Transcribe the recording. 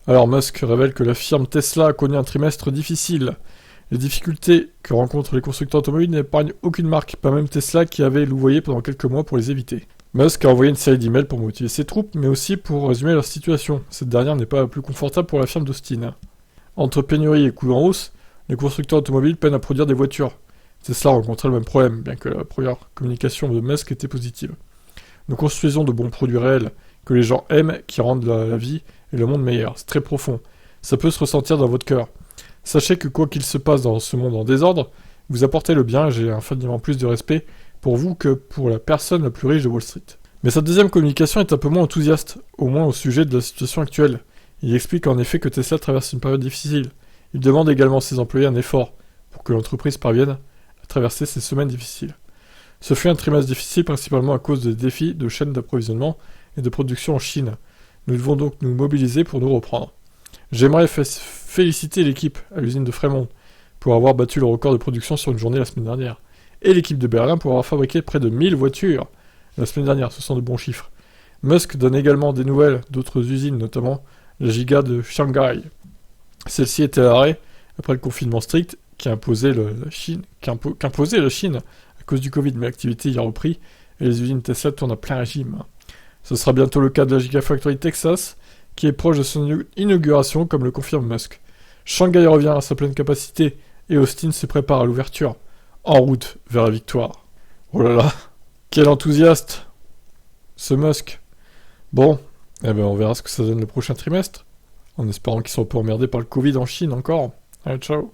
Alors Musk révèle que la firme Tesla a connu un trimestre difficile. Les difficultés que rencontrent les constructeurs automobiles n'épargnent aucune marque, pas même Tesla qui avait louvoyé pendant quelques mois pour les éviter. Musk a envoyé une série d'emails pour motiver ses troupes, mais aussi pour résumer leur situation. Cette dernière n'est pas la plus confortable pour la firme d'Austin. Entre pénurie et coûts en hausse, les constructeurs automobiles peinent à produire des voitures. Tesla rencontrait le même problème, bien que la première communication de Musk était positive. Nous construisons de bons produits réels, que les gens aiment, qui rendent la vie et le monde meilleur. C'est très profond. Ça peut se ressentir dans votre cœur. Sachez que quoi qu'il se passe dans ce monde en désordre, vous apportez le bien et j'ai infiniment plus de respect pour vous que pour la personne la plus riche de Wall Street. Mais sa deuxième communication est un peu moins enthousiaste, au moins au sujet de la situation actuelle. Il explique en effet que Tesla traverse une période difficile. Il demande également à ses employés un effort pour que l'entreprise parvienne à traverser ces semaines difficiles. Ce fut un trimestre difficile principalement à cause des défis de chaîne d'approvisionnement et de production en Chine. Nous devons donc nous mobiliser pour nous reprendre. J'aimerais féliciter l'équipe à l'usine de Fremont pour avoir battu le record de production sur une journée la semaine dernière, et l'équipe de Berlin pour avoir fabriqué près de 1000 voitures la semaine dernière, ce sont de bons chiffres. Musk donne également des nouvelles d'autres usines, notamment la Giga de Shanghai. Celle-ci était à l'arrêt après le confinement strict qu'imposait la Chine à cause du Covid, mais l'activité y a repris et les usines Tesla tournent à plein régime. Ce sera bientôt le cas de la Gigafactory Texas, qui est proche de son inauguration, comme le confirme Musk. Shanghai revient à sa pleine capacité et Austin se prépare à l'ouverture, en route vers la victoire. Oh là là, quel enthousiaste, ce Musk. Bon, on verra ce que ça donne le prochain trimestre, en espérant qu'ils soient pas emmerdés par le Covid en Chine encore. Allez, ciao.